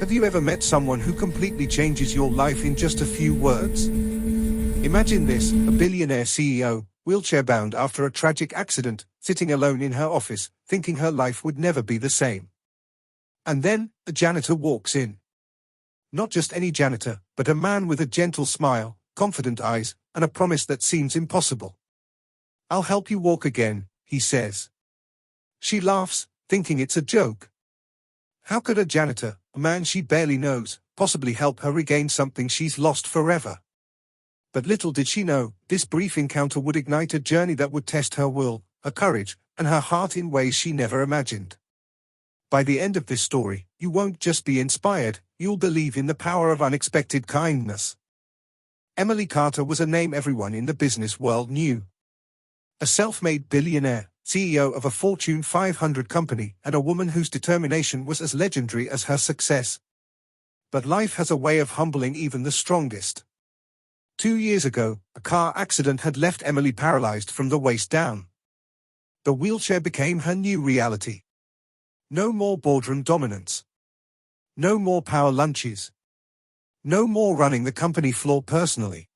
Have you ever met someone who completely changes your life in just a few words? Imagine this, a billionaire CEO, wheelchair-bound after a tragic accident, sitting alone in her office, thinking her life would never be the same. And then, a janitor walks in. Not just any janitor, but a man with a gentle smile, confident eyes, and a promise that seems impossible. "I'll help you walk again," he says. She laughs, thinking it's a joke. How could a janitor, a man she barely knows, possibly help her regain something she's lost forever? But little did she know, this brief encounter would ignite a journey that would test her will, her courage, and her heart in ways she never imagined. By the end of this story, you won't just be inspired, you'll believe in the power of unexpected kindness. Emily Carter was a name everyone in the business world knew. A self-made billionaire, CEO of a Fortune 500 company, and a woman whose determination was as legendary as her success. But life has a way of humbling even the strongest. 2 years ago, a car accident had left Emily paralyzed from the waist down. The wheelchair became her new reality. No more boardroom dominance. No more power lunches. No more running the company floor personally.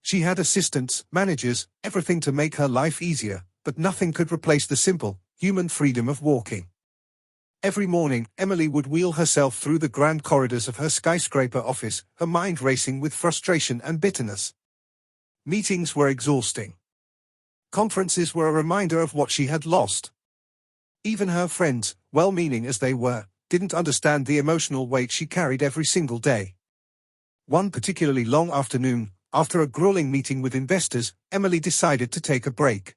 She had assistants, managers, everything to make her life easier, but nothing could replace the simple, human freedom of walking. Every morning, Emily would wheel herself through the grand corridors of her skyscraper office, her mind racing with frustration and bitterness. Meetings were exhausting. Conferences were a reminder of what she had lost. Even her friends, well-meaning as they were, didn't understand the emotional weight she carried every single day. One particularly long afternoon, after a grueling meeting with investors, Emily decided to take a break.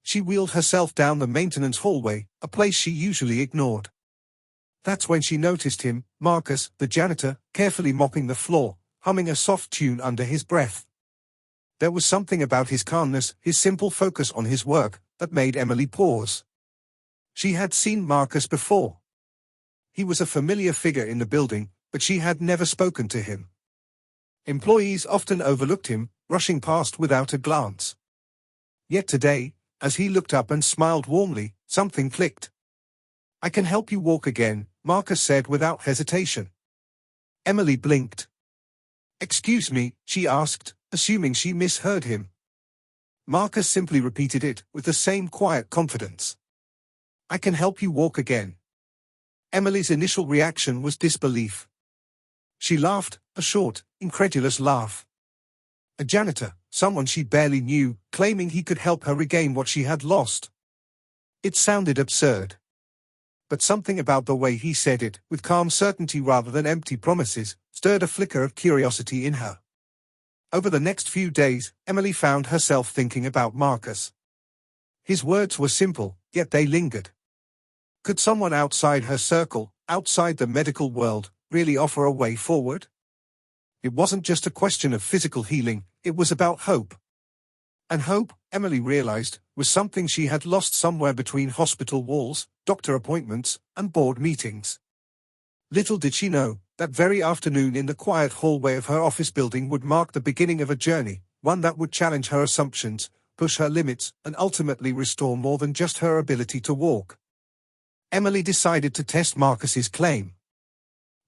She wheeled herself down the maintenance hallway, a place she usually ignored. That's when she noticed him, Marcus, the janitor, carefully mopping the floor, humming a soft tune under his breath. There was something about his calmness, his simple focus on his work, that made Emily pause. She had seen Marcus before. He was a familiar figure in the building, but she had never spoken to him. Employees often overlooked him, rushing past without a glance. Yet today, as he looked up and smiled warmly, something clicked. "I can help you walk again," Marcus said without hesitation. Emily blinked. "Excuse me," she asked, assuming she misheard him. Marcus simply repeated it, with the same quiet confidence. "I can help you walk again." Emily's initial reaction was disbelief. She laughed, a short, incredulous laugh. A janitor, someone she barely knew, claiming he could help her regain what she had lost. It sounded absurd. But something about the way he said it, with calm certainty rather than empty promises, stirred a flicker of curiosity in her. Over the next few days, Emily found herself thinking about Marcus. His words were simple, yet they lingered. Could someone outside her circle, outside the medical world, really offer a way forward? It wasn't just a question of physical healing, it was about hope. And hope, Emily realized, was something she had lost somewhere between hospital walls, doctor appointments, and board meetings. Little did she know, that very afternoon in the quiet hallway of her office building would mark the beginning of a journey, one that would challenge her assumptions, push her limits, and ultimately restore more than just her ability to walk. Emily decided to test Marcus's claim.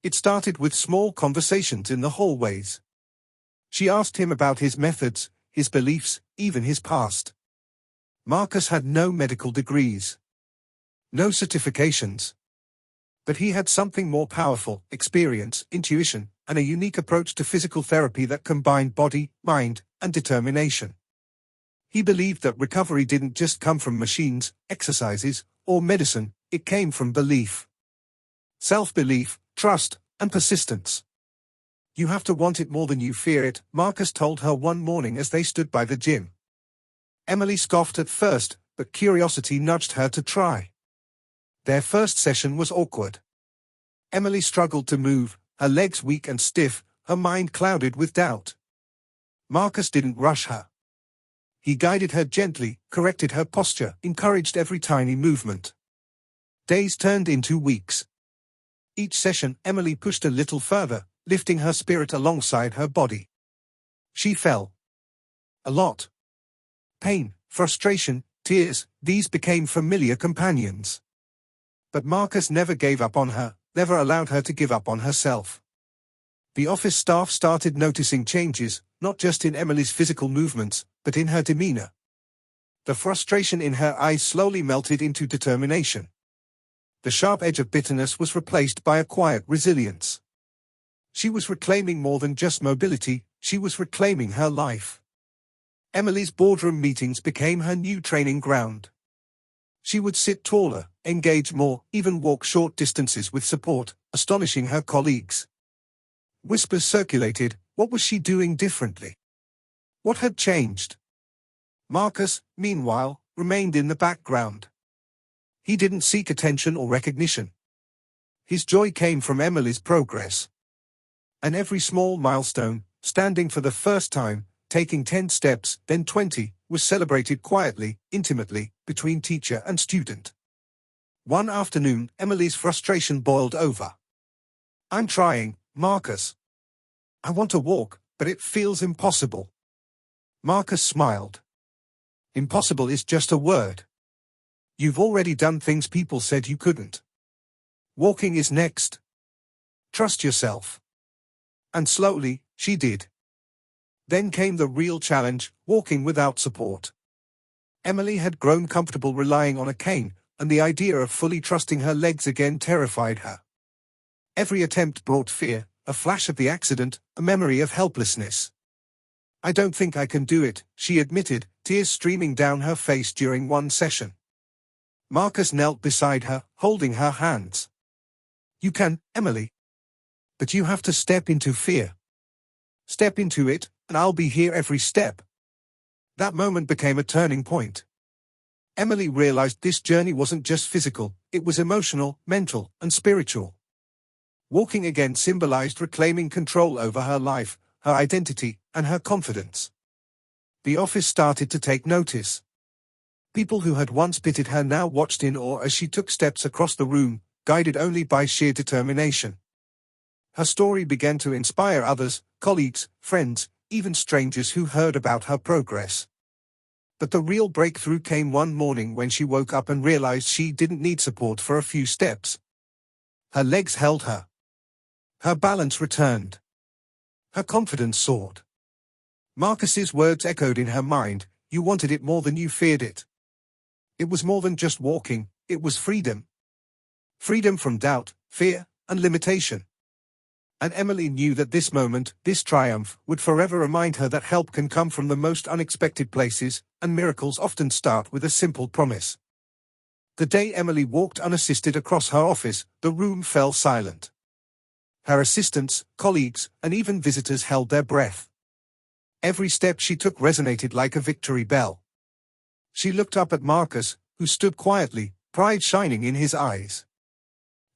It started with small conversations in the hallways. She asked him about his methods, his beliefs, even his past. Marcus had no medical degrees. No certifications. But he had something more powerful: experience, intuition, and a unique approach to physical therapy that combined body, mind, and determination. He believed that recovery didn't just come from machines, exercises, or medicine, it came from belief. Self-belief, trust, and persistence. "You have to want it more than you fear it," Marcus told her one morning as they stood by the gym. Emily scoffed at first, but curiosity nudged her to try. Their first session was awkward. Emily struggled to move, her legs weak and stiff, her mind clouded with doubt. Marcus didn't rush her. He guided her gently, corrected her posture, encouraged every tiny movement. Days turned into weeks. Each session, Emily pushed a little further, lifting her spirit alongside her body. She fell. A lot. Pain, frustration, tears, these became familiar companions. But Marcus never gave up on her, never allowed her to give up on herself. The office staff started noticing changes, not just in Emily's physical movements, but in her demeanor. The frustration in her eyes slowly melted into determination. The sharp edge of bitterness was replaced by a quiet resilience. She was reclaiming more than just mobility, she was reclaiming her life. Emily's boardroom meetings became her new training ground. She would sit taller, engage more, even walk short distances with support, astonishing her colleagues. Whispers circulated. What was she doing differently? What had changed? Marcus, meanwhile, remained in the background. He didn't seek attention or recognition. His joy came from Emily's progress. And every small milestone, standing for the first time, taking 10 steps, then 20, was celebrated quietly, intimately, between teacher and student. One afternoon, Emily's frustration boiled over. "I'm trying, Marcus. I want to walk, but it feels impossible." Marcus smiled. "Impossible is just a word. You've already done things people said you couldn't. Walking is next. Trust yourself." And slowly, she did. Then came the real challenge, walking without support. Emily had grown comfortable relying on a cane, and the idea of fully trusting her legs again terrified her. Every attempt brought fear, a flash of the accident, a memory of helplessness. "I don't think I can do it," she admitted, tears streaming down her face during one session. Marcus knelt beside her, holding her hands. "You can, Emily. But you have to step into fear. Step into it, and I'll be here every step." That moment became a turning point. Emily realized this journey wasn't just physical, it was emotional, mental, and spiritual. Walking again symbolized reclaiming control over her life, her identity, and her confidence. The office started to take notice. People who had once pitied her now watched in awe as she took steps across the room, guided only by sheer determination. Her story began to inspire others, colleagues, friends, even strangers who heard about her progress. But the real breakthrough came one morning when she woke up and realized she didn't need support for a few steps. Her legs held her. Her balance returned. Her confidence soared. Marcus's words echoed in her mind, "You wanted it more than you feared it." It was more than just walking, it was freedom. Freedom from doubt, fear, and limitation. And Emily knew that this moment, this triumph, would forever remind her that help can come from the most unexpected places, and miracles often start with a simple promise. The day Emily walked unassisted across her office, the room fell silent. Her assistants, colleagues, and even visitors held their breath. Every step she took resonated like a victory bell. She looked up at Marcus, who stood quietly, pride shining in his eyes.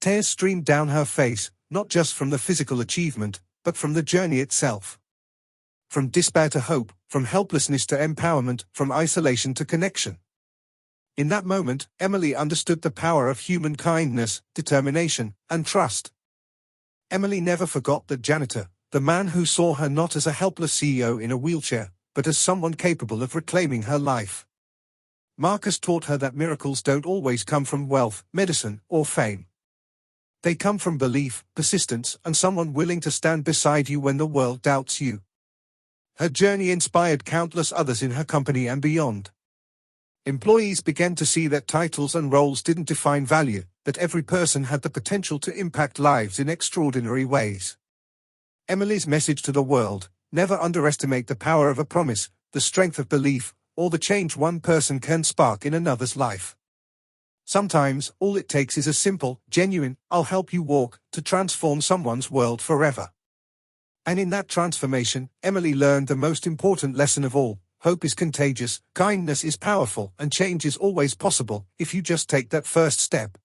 Tears streamed down her face, not just from the physical achievement, but from the journey itself. From despair to hope, from helplessness to empowerment, from isolation to connection. In that moment, Emily understood the power of human kindness, determination, and trust. Emily never forgot that Janitor, the man who saw her not as a helpless CEO in a wheelchair, but as someone capable of reclaiming her life. Marcus taught her that miracles don't always come from wealth, medicine, or fame. They come from belief, persistence, and someone willing to stand beside you when the world doubts you. Her journey inspired countless others in her company and beyond. Employees began to see that titles and roles didn't define value, that every person had the potential to impact lives in extraordinary ways. Emily's message to the world: never underestimate the power of a promise, the strength of belief, or the change one person can spark in another's life. Sometimes, all it takes is a simple, genuine, "I'll help you walk," to transform someone's world forever. And in that transformation, Emily learned the most important lesson of all: hope is contagious, kindness is powerful, and change is always possible, if you just take that first step.